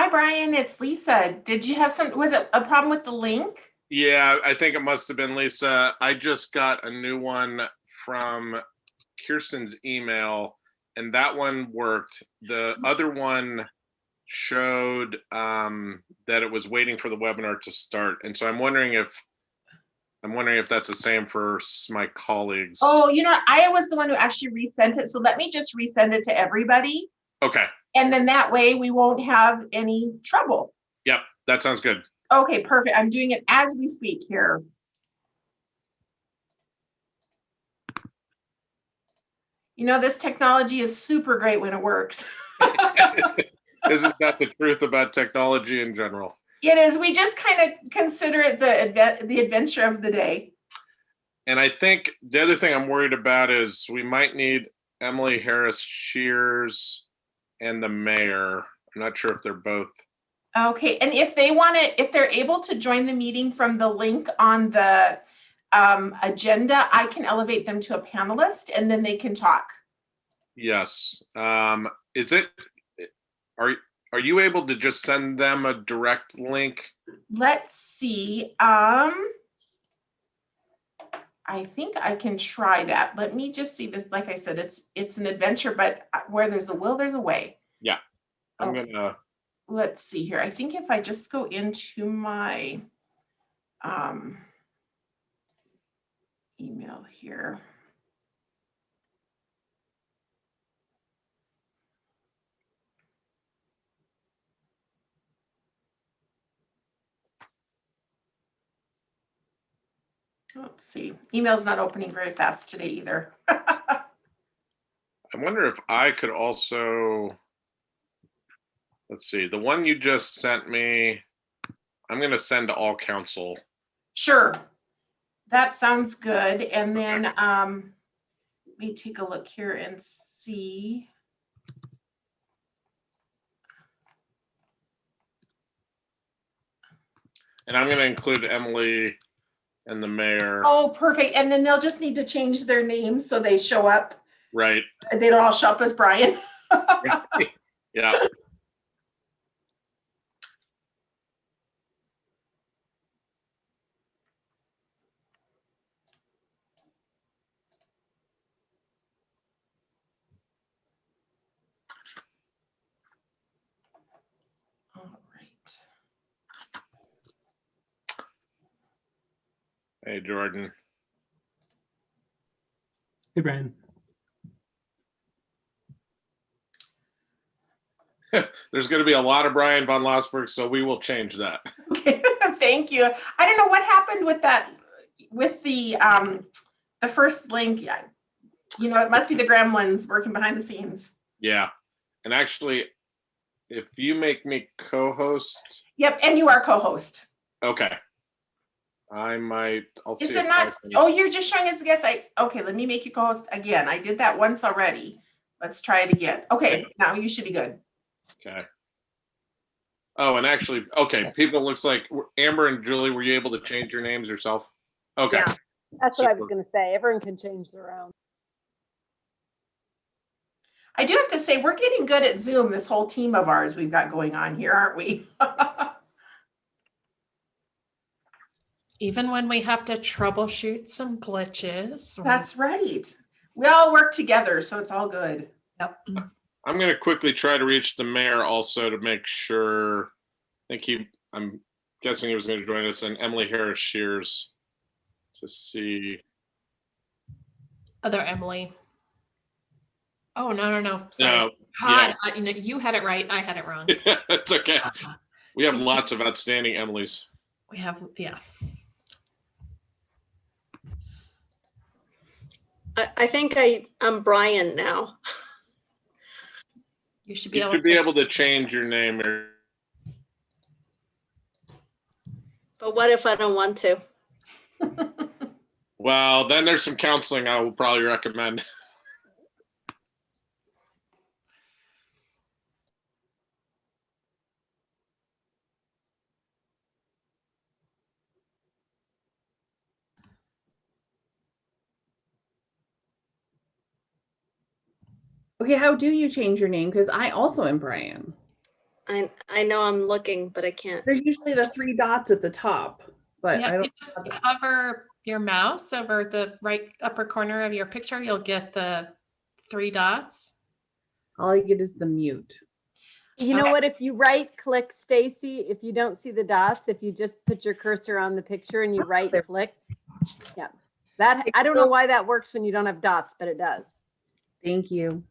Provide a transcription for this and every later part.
Hi, Brian. It's Lisa. Did you have was it a problem with the link? Yeah, I think it must have been Lisa. I just got a new one from Kirsten's email, and that one worked. The other one showed that it was waiting for the webinar to start, and so I'm wondering if that's the same for my colleagues. Oh, I was the one who actually resent it. So let me just resend it to everybody. Okay. And then that way we won't have any trouble. Yep, that sounds good. Okay, perfect. I'm doing it as we speak here. This technology is super great when it works. Isn't that the truth about technology in general? It is. We just kind of consider it the adventure of the day. And I think the other thing I'm worried about is we might need Emily Harris Shears and the mayor. I'm not sure if they're both. Okay, and if they're able to join the meeting from the link on the agenda, I can elevate them to a panelist and then they can talk. Yes. Are you able to just send them a direct link? Let's see. I think I can try that. Let me just see this. Like I said, it's an adventure, but where there's a will, there's a way. Yeah. I'm gonna. Let's see here. I think if I just go into my email here. Let's see. Email's not opening very fast today either. I wonder if I could also. Let's see. The one you just sent me, I'm going to send to all council. Sure. That sounds good. And then let me take a look here and see. And I'm going to include Emily and the mayor. Oh, perfect. And then they'll just need to change their names so they show up. Right. They don't all show up as Brian. Yeah. All right. Hey, Jordan. Hey, Brian. There's going to be a lot of Brian von Lossberg, so we will change that. Okay. Thank you. I don't know what happened with that, with the first link. It must be the gremlins working behind the scenes. Yeah. And actually, if you make me co-host. Yep. And you are co-host. Okay. I'll see. Is it not? Oh, you're just showing us a guess. Okay, let me make you co-host again. I did that once already. Let's try it again. Okay, now you should be good. Okay. Oh, and actually, okay, people, looks like Amber and Julie, were you able to change your names yourself? Okay. Yeah, that's what I was going to say. Everyone can change their own. I do have to say, we're getting good at Zoom, this whole team of ours we've got going on here, aren't we? Even when we have to troubleshoot some glitches. That's right. We all work together, so it's all good. Yep. I'm going to quickly try to reach the mayor also to make sure. I'm guessing he was going to join us, and Emily Harris Shears to see. Other Emily. Oh, no. Sorry. No, God, yeah. You had it right. I had it wrong. It's okay. We have lots of outstanding Emilys. We have, yeah. I think I'm Brian now. You should be able to change your name. But what if I don't want to? Well, then there's some counseling I will probably recommend. Okay, how do you change your name? Because I also am Brian. I know I'm looking, but I can't. There's usually the 3 dots at the top, but I Yeah, don't. you just hover your mouse over the right upper corner of your picture. You'll get the 3 dots. All I get is the mute. You know what? If you right click, Stacy, if you don't see the dots, if you just put your cursor on the picture and you right there. click, yeah. That I don't know why that works when you don't have dots, but it does. Thank you.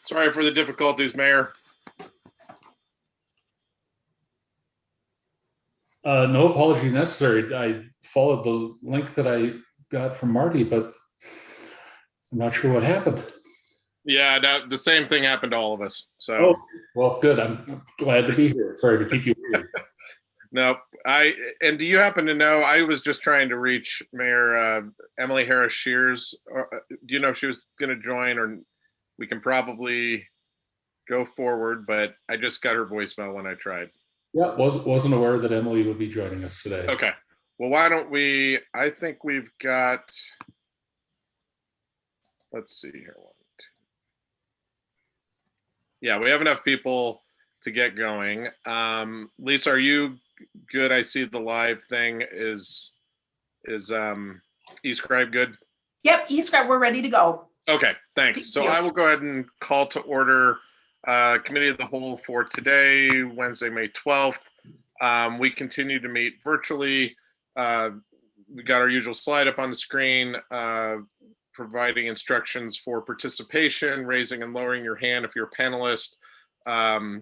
Sorry for the difficulties, Mayor. No apology necessary. I followed the link that I got from Marty, but I'm not sure what happened. Yeah, the same thing happened to all of us. So, Oh, well, good. I'm glad to be here. Sorry to keep you waiting. no, and do you happen to know, I was just trying to reach Mayor Emily Harris Shears. Do you know if she was going to join, or we can probably go forward, but I just got her voicemail when I tried. Yeah, wasn't aware that Emily would be joining us today. Okay. Well, why don't we, I think we've got, let's see here. Yeah, we have enough people to get going. Lisa, are you good? I see the live thing is eScribe good? Yep, eScribe, we're ready to go. Okay, thanks. So Thank you. I will go ahead and call to order Committee of the Whole for today, Wednesday, May 12th. We continue to meet virtually. We got our usual slide up on the screen, providing instructions for participation, raising and lowering your hand if you're a panelist,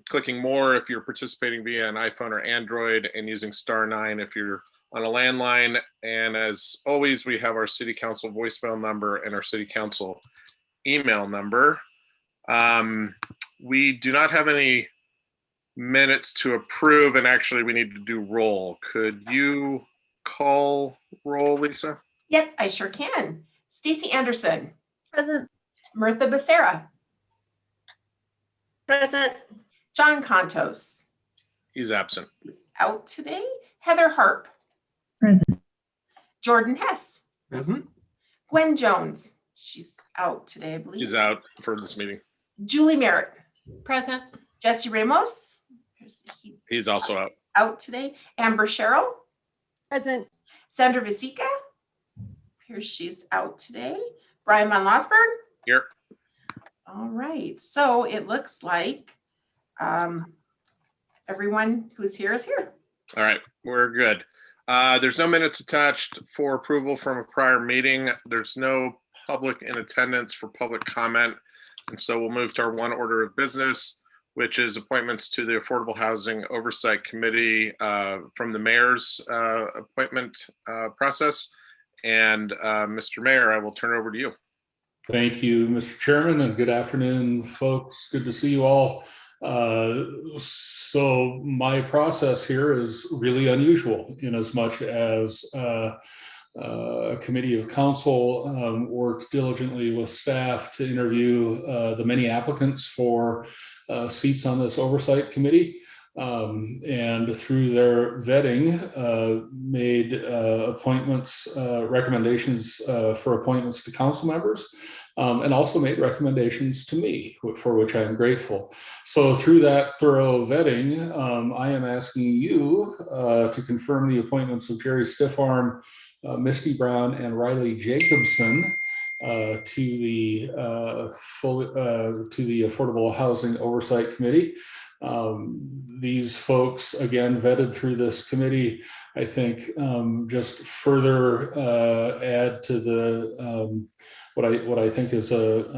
clicking more if you're participating via an iPhone or Android, and using *9 if you're on a landline. And as always, we have our City Council voicemail number and our City Council email number. We do not have any minutes to approve, and actually we need to do roll. Could you call roll, Lisa? Yep, I sure can. Stacy Anderson, Present. Mirtha Becerra, Present. John Contos, He's absent. out today. Heather Harp, Present. Jordan Hess, Present. Gwen Jones, she's out today, I believe. He's out for this meeting. Julie Merritt, Present. Jesse Ramos, He's also out. out today. Amber Sherrill, Present. Sandra Visica, here she's out today. Brian Von Losberg. Here. All right, so it looks like everyone who's here is here. All right, we're good. There's no minutes attached for approval from a prior meeting. There's no public in attendance for public comment. And so we'll move to our one order of business, which is appointments to the Affordable Housing Oversight Committee from the mayor's appointment process. And Mr. Mayor, I will turn it over to you. Thank you, Mr. Chairman, and good afternoon, folks. Good to see you all. So my process here is really unusual in as much as a committee of council worked diligently with staff to interview the many applicants for seats on this oversight committee. And through their vetting, made appointments, recommendations for appointments to council members, and also made recommendations to me, for which I am grateful. So through that thorough vetting, I am asking you to confirm the appointments of Jerry Stiffarm, Misty Brown, and Riley Jacobson to the Affordable Housing Oversight Committee. These folks, again, vetted through this committee, I think just further add to the what I think is a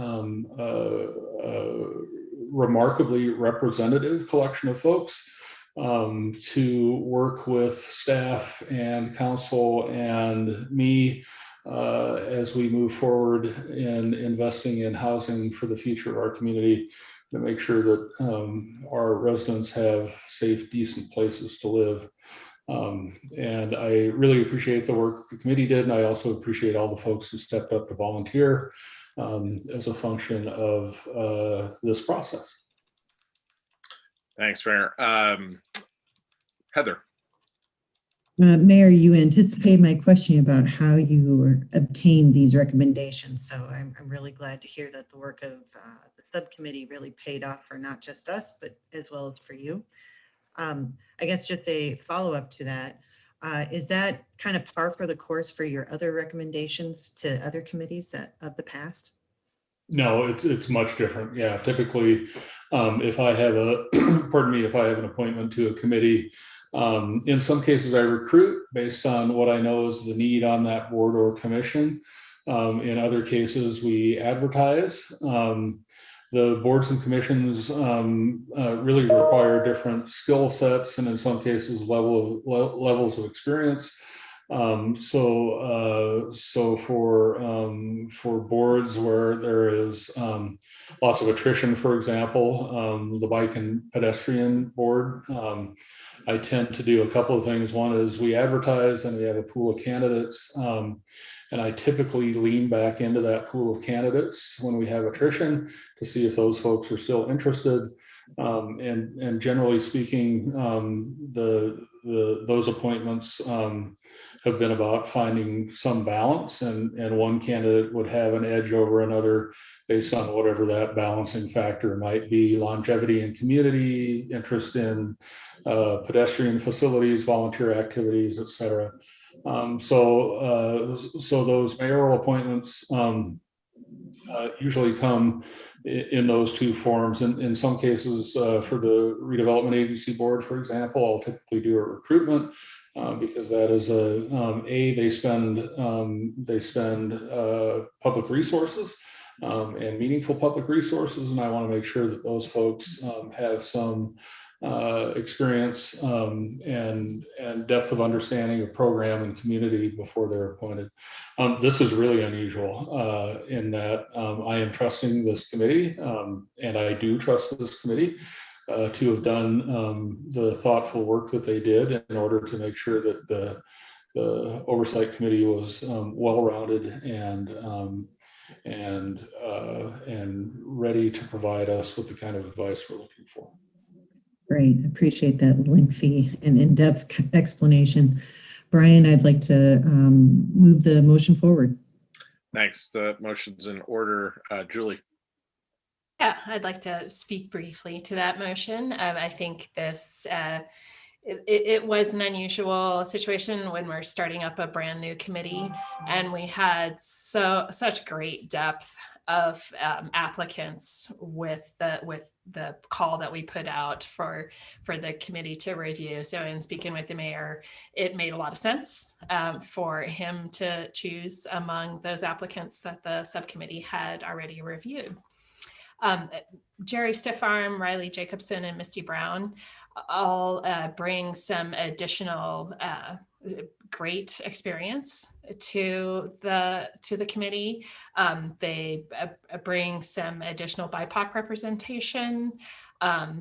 remarkably representative collection of folks to work with staff and council and me as we move forward in investing in housing for the future of our community, to make sure that our residents have safe, decent places to live. And I really appreciate the work the committee did, and I also appreciate all the folks who stepped up to volunteer as a function of this process. Thanks, Mayor. Heather. Mayor, you anticipate my question about how you obtained these recommendations. So I'm really glad to hear that the work of the subcommittee really paid off for not just us, but as well as for you. I guess just a follow-up to that, is that kind of par for the course for your other recommendations to other committees of the past? No, it's much different. Yeah, typically, if I have pardon me, if I have an appointment to a committee, in some cases I recruit based on what I know is the need on that board or commission. In other cases, we advertise. The boards and commissions really require different skill sets and in some cases levels of experience. So for boards where there is lots of attrition, for example, the bike and pedestrian board, I tend to do a couple of things. One is we advertise and we have a pool of candidates. And I typically lean back into that pool of candidates when we have attrition to see if those folks are still interested. And generally speaking, those appointments have been about finding some balance, and one candidate would have an edge over another based on whatever that balancing factor might be: longevity in community, interest in pedestrian facilities, volunteer activities, et cetera. So those mayoral appointments usually come in those two forms. In some cases, for the redevelopment agency board, for example, I'll typically do a recruitment because that is they spend public resources and meaningful public resources, and I want to make sure that those folks have some experience and depth of understanding of program and community before they're appointed. This is really unusual in that I am trusting this committee, and I do trust this committee to have done the thoughtful work that they did in order to make sure that the oversight committee was well-rounded and ready to provide us with the kind of advice we're looking for. Great, appreciate that lengthy and in-depth explanation. Brian, I'd like to move the motion forward. Thanks. The motion's in order. Julie. Yeah, I'd like to speak briefly to that motion. I think this it was an unusual situation when we're starting up a brand new committee, and we had such great depth of applicants with the call that we put out for the committee to review. So in speaking with the mayor, it made a lot of sense for him to choose among those applicants that the subcommittee had already reviewed. Jerry Stiffarm, Riley Jacobson, and Misty Brown all bring some additional great experience to the committee. They bring some additional BIPOC representation.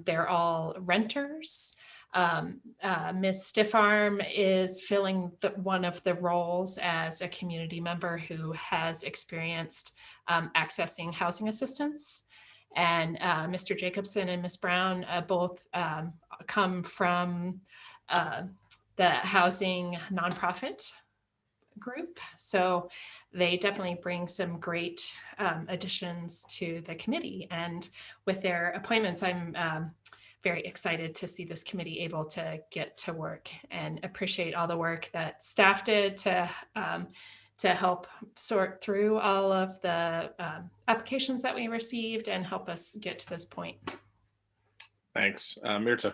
They're all renters. Ms. Stiffarm is filling one of the roles as a community member who has experienced accessing housing assistance. And Mr. Jacobson and Ms. Brown both come from the housing nonprofit group. So they definitely bring some great additions to the committee. And with their appointments, I'm very excited to see this committee able to get to work, and appreciate all the work that staff did to help sort through all of the applications that we received and help us get to this point. Thanks. Mirta.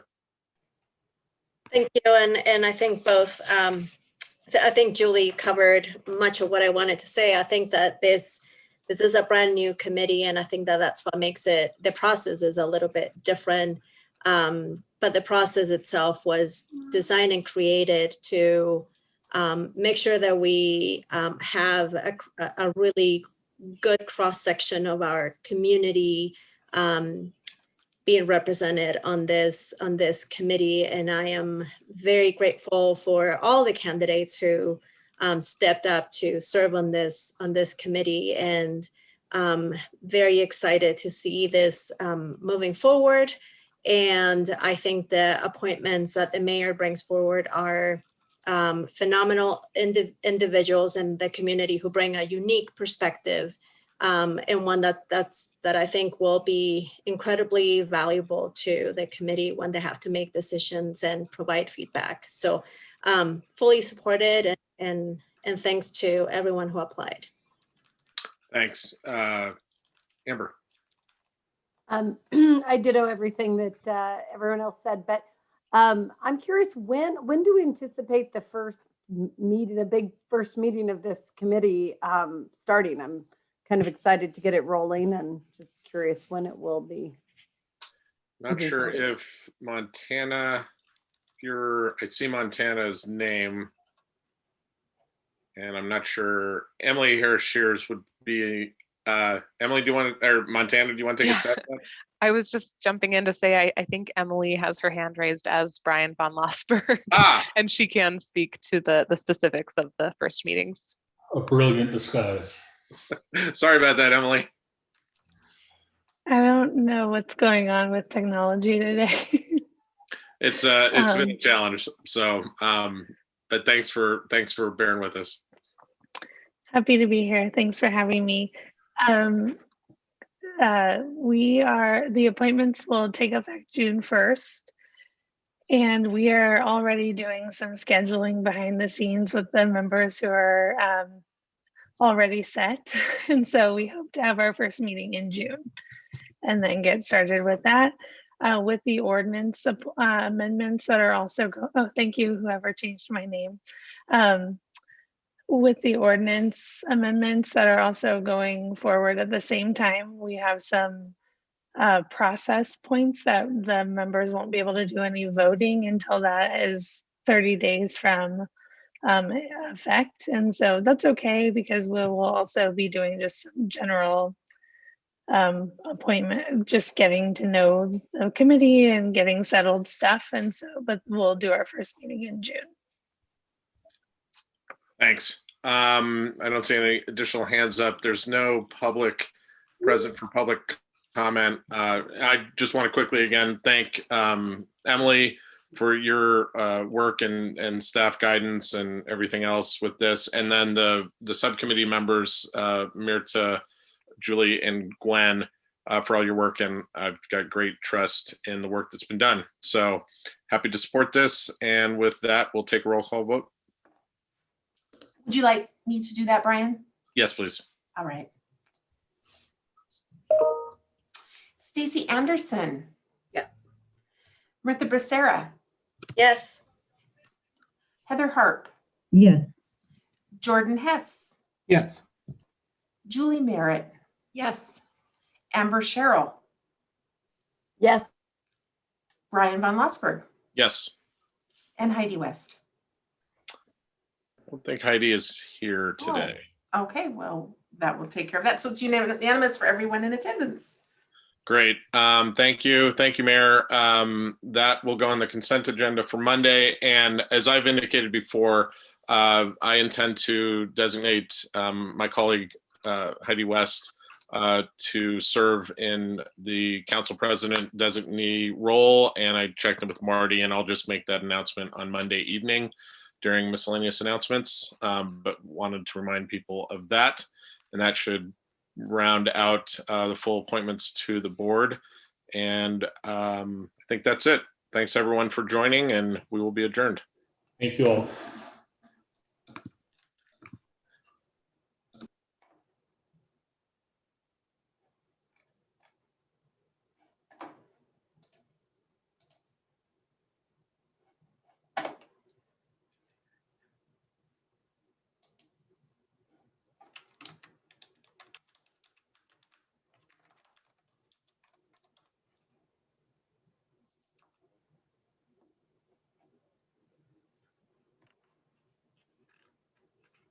Thank you. And I think both, I think Julie covered much of what I wanted to say. I think that this is a brand new committee, and I think that that's what makes it, the process is a little bit different. But the process itself was designed and created to make sure that we have a really good cross-section of our community being represented on this committee. And I am very grateful for all the candidates who stepped up to serve on this committee. And very excited to see this moving forward. And I think the appointments that the mayor brings forward are phenomenal individuals in the community who bring a unique perspective, and one that I think will be incredibly valuable to the committee when they have to make decisions and provide feedback. So fully supported, and thanks to everyone who applied. Thanks. Amber. I ditto everything that everyone else said, but I'm curious, when do we anticipate the first meeting, the big first meeting of this committee starting? I'm kind of excited to get it rolling and just curious when it will be. Not sure if Montana, I see Montana's name, and I'm not sure. Emily Harris Shears would be. Emily, do you want to, or Montana, do you want to take a step? I was just jumping in to say I think Emily has her hand raised as Brian von Lossberg, and she can speak to the specifics of the first meetings. A brilliant disguise. Sorry about that, Emily. I don't know what's going on with technology today. It's been a challenge. So, but thanks for bearing with us. Happy to be here. Thanks for having me. The appointments will take effect June 1st. And we are already doing some scheduling behind the scenes with the members who are already set. And so we hope to have our first meeting in June and then get started with that. With the ordinance amendments that are also, thank you, whoever changed my name. With the ordinance amendments that are also going forward at the same time, we have some process points that the members won't be able to do any voting until that is 30 days from effect. And so that's okay, because we will also be doing just some general appointment, just getting to know the committee and getting settled stuff. And so, but we'll do our first meeting in June. Thanks. I don't see any additional hands up. There's no public present for public comment. I just want to quickly again thank Emily for your work and staff guidance and everything else with this, and then the subcommittee members, Mirta, Julie, and Gwen, for all your work, and I've got great trust in the work that's been done. So happy to support this, and with that, we'll take a roll call vote. Would you like me to do that, Brian? Yes, please. All right. Stacy Anderson. Yes. Martha Becerra. Yes. Heather Harp. Yes. Jordan Hess. Yes. Julie Merritt. Yes. Amber Sherrill. Yes. Brian von Lossberg. Yes. And Heidi West. I don't think Heidi is here today. Oh, okay, well, that will take care of that. So it's unanimous for everyone in attendance. Great. Thank you. Thank you, Mayor. That will go on the consent agenda for Monday. And as I've indicated before, I intend to designate my colleague, Heidi West, to serve in the council president designee role. And I checked in with Marty, and I'll just make that announcement on Monday evening during miscellaneous announcements, but wanted to remind people of that. And that should round out the full appointments to the board. And I think that's it. Thanks everyone for joining, and we will be adjourned. Thank you all.